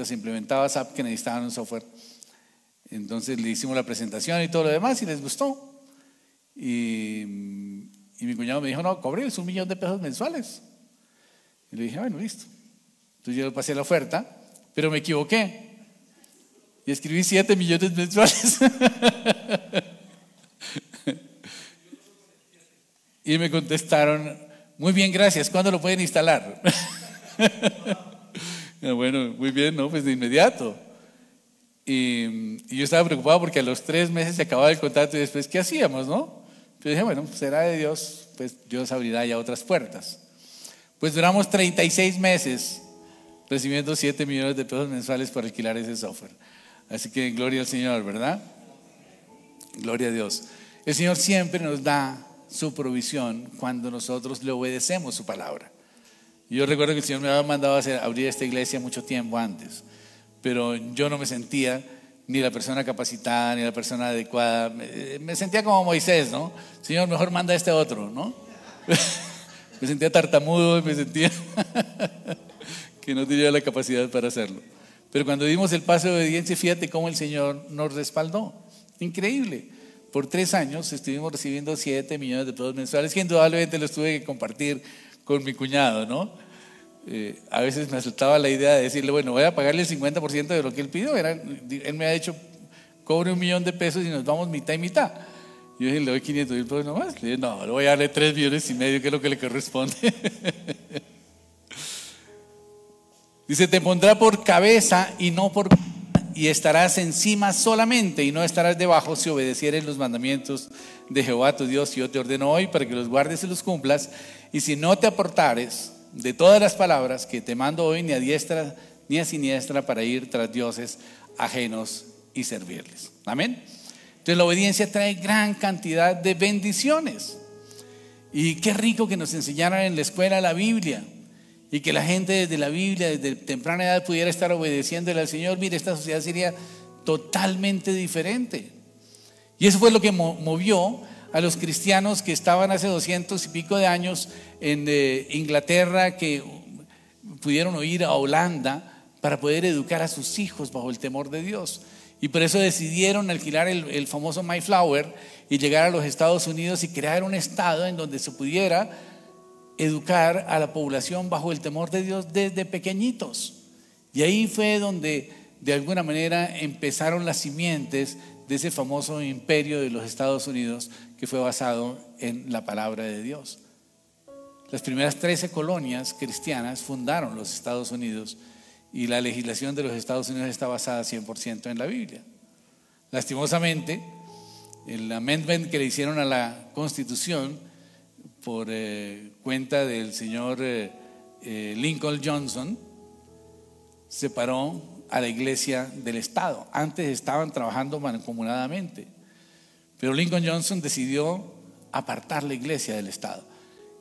se implementaba SAP que necesitaban un software. Entonces le hicimos la presentación y todo lo demás y les gustó. Y mi cuñado me dijo, no, cóbreles $1,000,000 mensuales. Y le dije, bueno, listo. Entonces yo le pasé la oferta, pero me equivoqué. Y escribí 7 millones mensuales. Y me contestaron, muy bien, gracias, ¿cuándo lo pueden instalar? Bueno, muy bien, ¿no? Pues de inmediato. Y yo estaba preocupado porque a los 3 meses se acababa el contrato y después, ¿qué hacíamos, no? Entonces dije, bueno, será de Dios, pues Dios abrirá ya otras puertas. Pues duramos 36 meses recibiendo 7 millones de pesos mensuales para alquilar ese software. Así que gloria al Señor, ¿verdad? Gloria a Dios. El Señor siempre nos da su provisión cuando nosotros le obedecemos su palabra. Yo recuerdo que el Señor me había mandado a abrir esta iglesia mucho tiempo antes, pero yo no me sentía ni la persona capacitada, ni la persona adecuada. Me sentía como Moisés, ¿no? Señor, mejor manda a este otro, ¿no? Me sentía tartamudo y me sentía que no tenía la capacidad para hacerlo. Pero cuando dimos el paso de obediencia, fíjate cómo el Señor nos respaldó. Increíble. Por 3 años estuvimos recibiendo 7 millones de pesos mensuales, que indudablemente los tuve que compartir con mi cuñado, ¿no? A veces me asaltaba la idea de decirle, bueno, voy a pagarle el 50% de lo que él pidió. Él me ha dicho, cobre $1,000,000 y nos vamos mitad y mitad. Yo dije, le doy 500,000 pesos nomás. Le dije, no, le voy a darle 3,5 millones, que es lo que le corresponde. Dice, te pondrá por cabeza y no por y estarás encima solamente y no estarás debajo si obedecieres los mandamientos de Jehová tu Dios. Yo te ordeno hoy para que los guardes y los cumplas. Y si no te apartares de todas las palabras que te mando hoy, ni a diestra ni a siniestra, para ir tras dioses ajenos y servirles. Amén. Entonces la obediencia trae gran cantidad de bendiciones. Y qué rico que nos enseñaran en la escuela la Biblia. Y que la gente desde la Biblia, desde temprana edad, pudiera estar obedeciéndole al Señor. Mire, esta sociedad sería totalmente diferente. Y eso fue lo que movió a los cristianos que estaban hace 200 y pico de años en Inglaterra, que pudieron ir a Holanda para poder educar a sus hijos bajo el temor de Dios. Y por eso decidieron alquilar el famoso Mayflower y llegar a los Estados Unidos y crear un estado en donde se pudiera educar a la población bajo el temor de Dios desde pequeñitos. Y ahí fue donde de alguna manera empezaron las simientes de ese famoso imperio de los Estados Unidos que fue basado en la palabra de Dios. Las primeras 13 colonias cristianas fundaron los Estados Unidos y la legislación de los Estados Unidos está basada 100% en la Biblia. Lastimosamente, el amendment que le hicieron a la Constitución por cuenta del señor Lincoln Johnson separó a la iglesia del Estado. Antes estaban trabajando mancomunadamente, pero Lincoln Johnson decidió apartar la iglesia del Estado.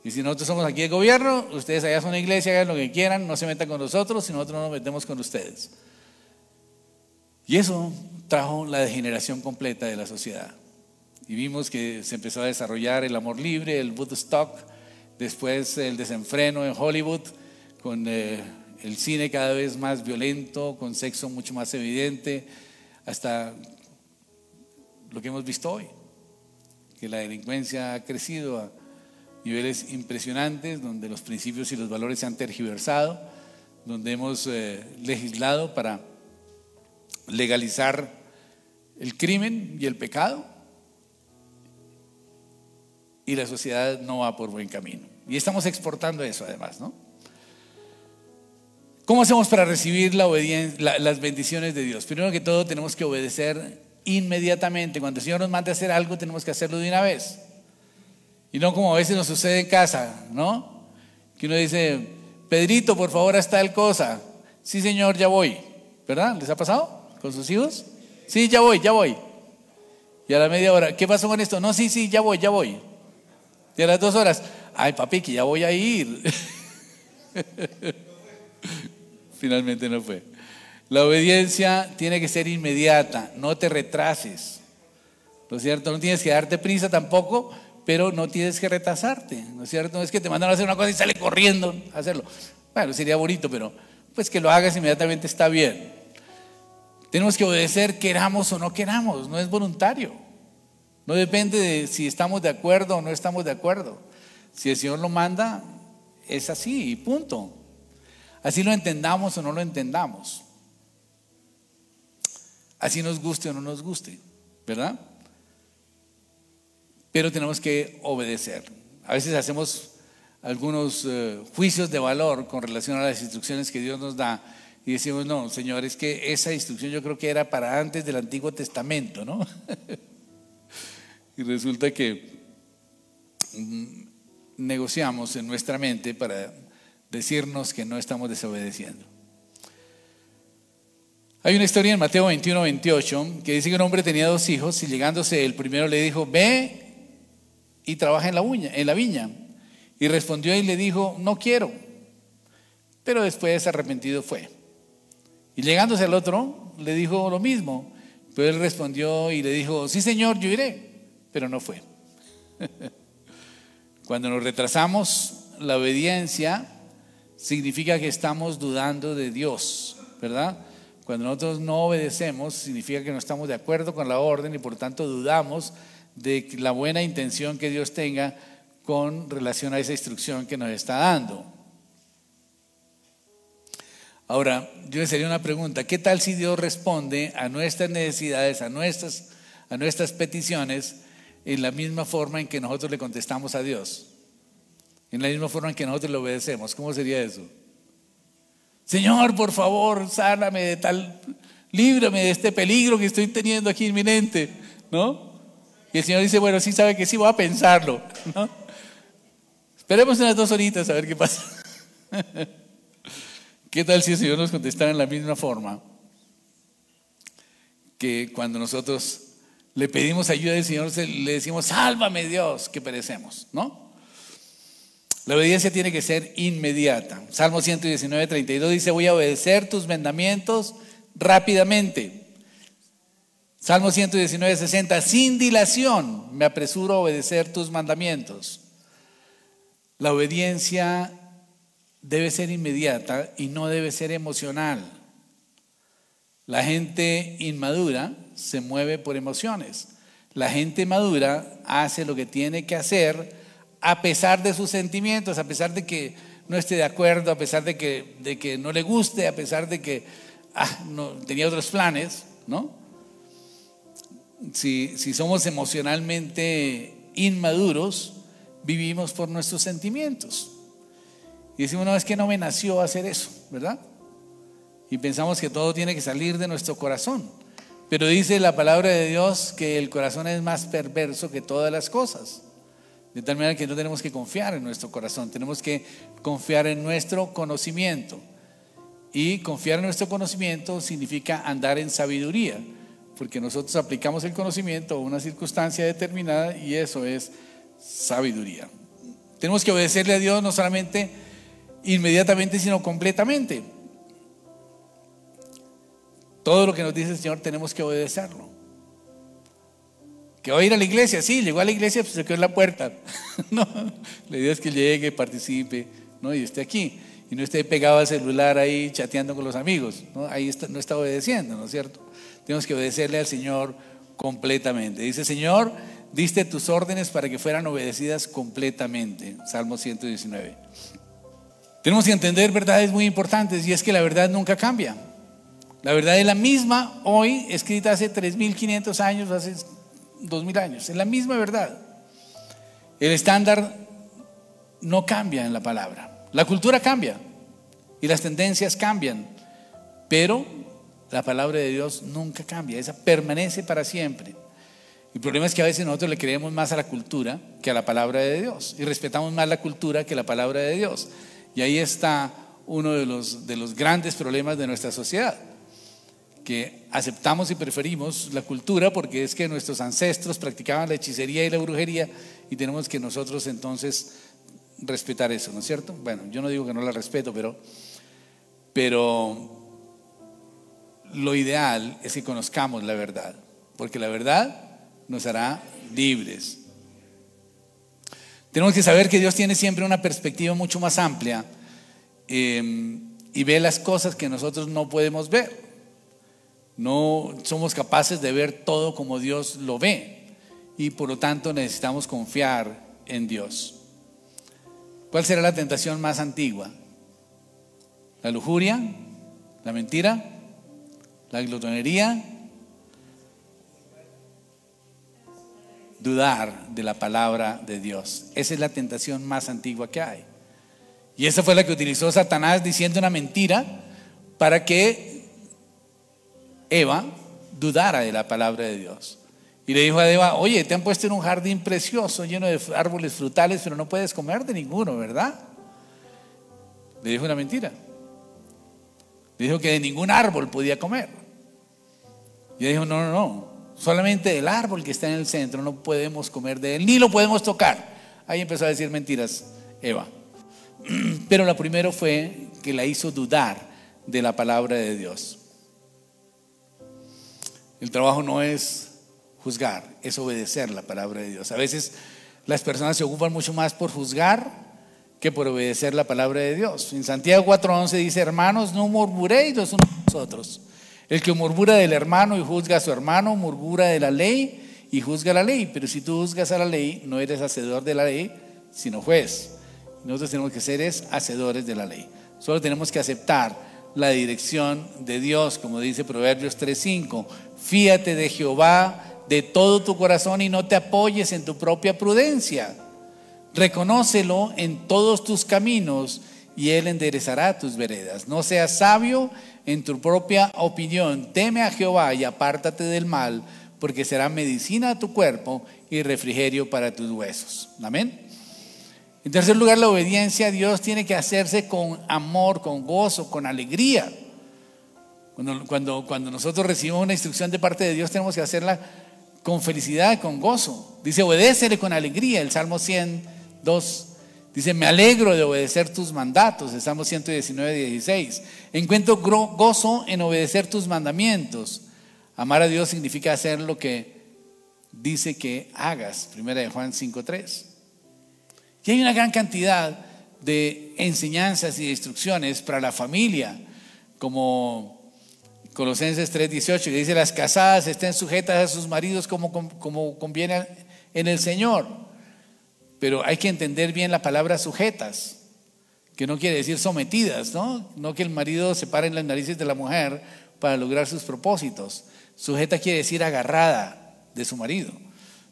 Y si nosotros somos aquí el gobierno, ustedes allá son una iglesia, hagan lo que quieran, no se metan con nosotros y nosotros no nos metemos con ustedes. Y eso trajo la degeneración completa de la sociedad. Y vimos que se empezó a desarrollar el amor libre, el Woodstock, después el desenfreno en Hollywood, con el cine cada vez más violento, con sexo mucho más evidente, hasta lo que hemos visto hoy, que la delincuencia ha crecido a niveles impresionantes, donde los principios y los valores se han tergiversado, donde hemos legislado para legalizar el crimen y el pecado, y la sociedad no va por buen camino. Y estamos exportando eso además, ¿no? ¿Cómo hacemos para recibir la obediencia, las bendiciones de Dios? Primero que todo tenemos que obedecer inmediatamente. Cuando el Señor nos manda a hacer algo, tenemos que hacerlo de una vez. Y no como a veces nos sucede en casa, ¿no? Que uno dice, Pedrito, por favor, haz tal cosa. Sí, señor, ya voy. ¿Verdad? ¿Les ha pasado con sus hijos? Sí, ya voy, ya voy. Y a la media hora, ¿qué pasó con esto? No, sí, ya voy, ya voy. Y a las 2 horas, ay papi, que ya voy a ir. Finalmente no fue. La obediencia tiene que ser inmediata, no te retrases, ¿no es cierto? No tienes que darte prisa tampoco, pero no tienes que retrasarte, ¿no es cierto? No es que te mandan a hacer una cosa y sale corriendo a hacerlo. Bueno, sería bonito, pero pues que lo hagas inmediatamente está bien. Tenemos que obedecer queramos o no queramos, no es voluntario. No depende de si estamos de acuerdo o no estamos de acuerdo. Si el Señor lo manda, es así y punto. Así lo entendamos o no lo entendamos. Así nos guste o no nos guste, ¿verdad? Pero tenemos que obedecer. A veces hacemos algunos juicios de valor con relación a las instrucciones que Dios nos da y decimos, no, Señor, es que esa instrucción yo creo que era para antes del Antiguo Testamento, ¿no? Y resulta que negociamos en nuestra mente para decirnos que no estamos desobedeciendo. Hay una historia en Mateo 21-28 que dice que un hombre tenía 2 hijos y llegándose el primero le dijo, ve y trabaja en la viña. Y respondió y le dijo, no quiero. Pero después arrepentido fue. Y llegándose al otro le dijo lo mismo. Pero él respondió y le dijo, sí señor, yo iré. Pero no fue. Cuando nos retrasamos, la obediencia significa que estamos dudando de Dios, ¿verdad? Cuando nosotros no obedecemos, significa que no estamos de acuerdo con la orden y por lo tanto dudamos de la buena intención que Dios tenga con relación a esa instrucción que nos está dando. Ahora, yo les haría una pregunta: ¿qué tal si Dios responde a nuestras necesidades, a nuestras peticiones en la misma forma en que nosotros le contestamos a Dios? En la misma forma en que nosotros le obedecemos. ¿Cómo sería eso? Señor, por favor, sáname de tal, líbrame de este peligro que estoy teniendo aquí inminente, ¿no? Y el Señor dice, bueno, sí sabe que sí, voy a pensarlo, ¿no? Esperemos unas 2 horitas a ver qué pasa. ¿Qué tal si el Señor nos contestara en la misma forma que cuando nosotros le pedimos ayuda al Señor, le decimos, sálvame Dios, que perecemos, ¿no? La obediencia tiene que ser inmediata. Salmo 119:32 dice, voy a obedecer tus mandamientos rápidamente. Salmo 119:60, sin dilación me apresuro a obedecer tus mandamientos. La obediencia debe ser inmediata y no debe ser emocional. La gente inmadura se mueve por emociones. La gente madura hace lo que tiene que hacer a pesar de sus sentimientos, a pesar de que no esté de acuerdo, a pesar de que no le guste, a pesar de que no, tenía otros planes, ¿no? Si somos emocionalmente inmaduros, vivimos por nuestros sentimientos. Y decimos, no, es que no me nació hacer eso, ¿verdad? Y pensamos que todo tiene que salir de nuestro corazón. Pero dice la palabra de Dios que el corazón es más perverso que todas las cosas. De tal manera que no tenemos que confiar en nuestro corazón, tenemos que confiar en nuestro conocimiento. Y confiar en nuestro conocimiento significa andar en sabiduría, porque nosotros aplicamos el conocimiento a una circunstancia determinada y eso es sabiduría. Tenemos que obedecerle a Dios no solamente inmediatamente, sino completamente. Todo lo que nos dice el Señor tenemos que obedecerlo. Que va a ir a la iglesia, sí, llegó a la iglesia, pues se quedó en la puerta. No, la idea es que llegue, participe, ¿no? Y esté aquí. Y no esté pegado al celular ahí chateando con los amigos, ¿no? Ahí no está obedeciendo, ¿no es cierto? Tenemos que obedecerle al Señor completamente. Dice, Señor, diste tus órdenes para que fueran obedecidas completamente. Salmo 119. Tenemos que entender verdades muy importantes, y es que la verdad nunca cambia. La verdad es la misma hoy, escrita hace 3.500 años, hace 2.000 años. Es la misma verdad. El estándar no cambia en la palabra. La cultura cambia y las tendencias cambian, pero la palabra de Dios nunca cambia. Esa permanece para siempre. El problema es que a veces nosotros le creemos más a la cultura que a la palabra de Dios, y respetamos más la cultura que la palabra de Dios. Y ahí está uno de los grandes problemas de nuestra sociedad, que aceptamos y preferimos la cultura porque es que nuestros ancestros practicaban la hechicería y la brujería, y tenemos que nosotros entonces respetar eso, ¿no es cierto? Bueno, yo no digo que no la respeto, pero lo ideal es que conozcamos la verdad, porque la verdad nos hará libres. Tenemos que saber que Dios tiene siempre una perspectiva mucho más amplia y ve las cosas que nosotros no podemos ver. No somos capaces de ver todo como Dios lo ve, y por lo tanto necesitamos confiar en Dios. ¿Cuál será la tentación más antigua? ¿La lujuria? ¿La mentira? ¿La glotonería? Dudar de la palabra de Dios. Esa es la tentación más antigua que hay. Y esa fue la que utilizó Satanás diciendo una mentira para que Eva dudara de la palabra de Dios. Y le dijo a Eva, oye, te han puesto en un jardín precioso, lleno de árboles frutales, pero no puedes comer de ninguno, ¿verdad? Le dijo una mentira. Le dijo que de ningún árbol podía comer. Y ella dijo, no, solamente del árbol que está en el centro no podemos comer de él, ni lo podemos tocar. Ahí empezó a decir mentiras Eva. Pero lo primero fue que la hizo dudar de la palabra de Dios. El trabajo no es juzgar, es obedecer la palabra de Dios. A veces las personas se ocupan mucho más por juzgar que por obedecer la palabra de Dios. En Santiago 4:11 dice, hermanos, no murmuréis los unos a los otros. El que murmura del hermano y juzga a su hermano, murmura de la ley y juzga la ley. Pero si tú juzgas a la ley, no eres hacedor de la ley, sino juez. Nosotros tenemos que ser hacedores de la ley. Solo tenemos que aceptar la dirección de Dios, como dice Proverbios 3:5. Fíate de Jehová de todo tu corazón y no te apoyes en tu propia prudencia. Reconócelo en todos tus caminos y Él enderezará tus veredas. No seas sabio en tu propia opinión. Teme a Jehová y apártate del mal, porque será medicina a tu cuerpo y refrigerio para tus huesos. Amén. En tercer lugar, la obediencia a Dios tiene que hacerse con amor, con gozo, con alegría. Cuando nosotros recibimos una instrucción de parte de Dios, tenemos que hacerla con felicidad, con gozo. Dice, obedécele con alegría. El Salmo 102 dice, me alegro de obedecer tus mandatos. El Salmo 119:16. Encuentro gozo en obedecer tus mandamientos. Amar a Dios significa hacer lo que dice que hagas. Primera de Juan 5:3. Y hay una gran cantidad de enseñanzas y de instrucciones para la familia, como Colosenses 3:18, que dice: las casadas estén sujetas a sus maridos como conviene en el Señor. Pero hay que entender bien la palabra sujetas, que no quiere decir sometidas, no que el marido se pare en las narices de la mujer para lograr sus propósitos. Sujeta quiere decir agarrada de su marido,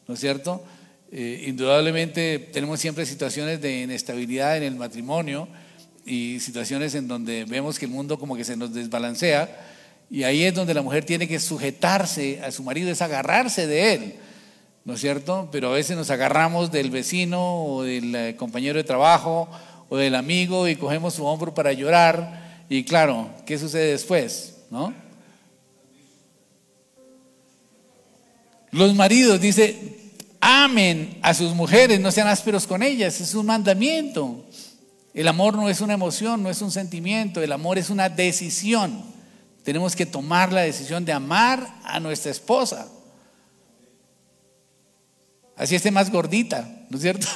¿no es cierto? Indudablemente tenemos siempre situaciones de inestabilidad en el matrimonio y situaciones en donde vemos que el mundo como que se nos desbalancea, y ahí es donde la mujer tiene que sujetarse a su marido, es agarrarse de él, ¿no es cierto? Pero a veces nos agarramos del vecino o del compañero de trabajo o del amigo y cogemos su hombro para llorar, y claro, ¿qué sucede después? ¿No? Los maridos, dice, amen a sus mujeres, no sean ásperos con ellas, es un mandamiento. El amor no es una emoción, no es un sentimiento, el amor es una decisión. Tenemos que tomar la decisión de amar a nuestra esposa. Así esté más gordita, ¿no es cierto?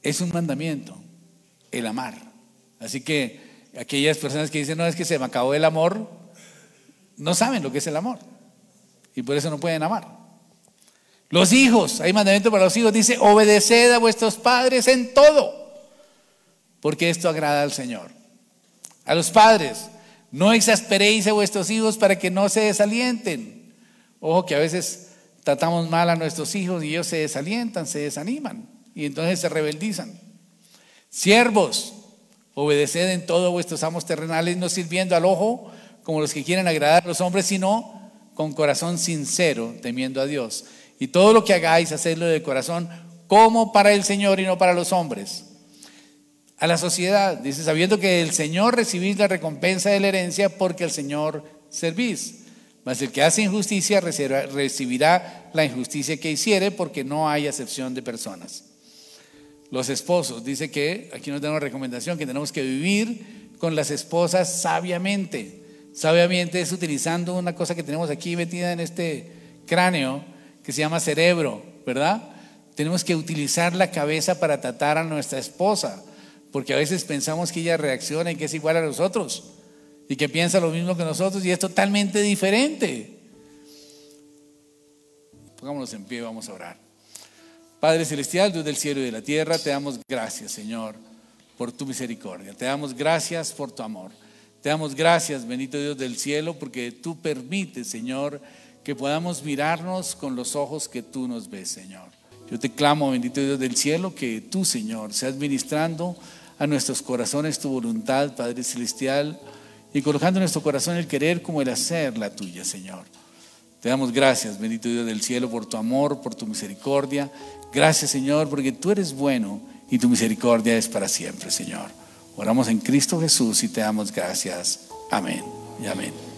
Es un mandamiento, el amar. Así que aquellas personas que dicen, no, es que se me acabó el amor, no saben lo que es el amor y por eso no pueden amar. Los hijos, hay mandamiento para los hijos, dice: obedeced a vuestros padres en todo, porque esto agrada al Señor. A los padres: no exasperéis a vuestros hijos para que no se desalienten. Ojo que a veces tratamos mal a nuestros hijos y ellos se desalientan, se desaniman y entonces se rebeldizan. Siervos, obedeced en todo a vuestros amos terrenales, no sirviendo al ojo como los que quieren agradar a los hombres, sino con corazón sincero, temiendo a Dios. Y todo lo que hagáis, hacedlo de corazón, como para el Señor y no para los hombres. A la sociedad, dice: sabiendo que del Señor recibís la recompensa de la herencia, porque al Señor servís. Mas el que hace injusticia recibirá la injusticia que hiciere, porque no hay acepción de personas. Los esposos, dice que aquí nos da una recomendación, que tenemos que vivir con las esposas sabiamente. Sabiamente es utilizando una cosa que tenemos aquí metida en este cráneo, que se llama cerebro, ¿verdad? Tenemos que utilizar la cabeza para tratar a nuestra esposa, porque a veces pensamos que ella reacciona y que es igual a nosotros y que piensa lo mismo que nosotros y es totalmente diferente. Pongámonos en pie, vamos a orar. Padre celestial, Dios del cielo y de la tierra, te damos gracias, Señor, por tu misericordia. Te damos gracias por tu amor. Te damos gracias, bendito Dios del cielo, porque tú permites, Señor, que podamos mirarnos con los ojos que tú nos ves, Señor. Yo te clamo, bendito Dios del cielo, que tú, Señor, seas ministrando a nuestros corazones tu voluntad, Padre celestial, y colocando en nuestro corazón el querer como el hacer la tuya, Señor. Te damos gracias, bendito Dios del cielo, por tu amor, por tu misericordia. Gracias, Señor, porque tú eres bueno y tu misericordia es para siempre, Señor. Oramos en Cristo Jesús y te damos gracias. Amén y amén.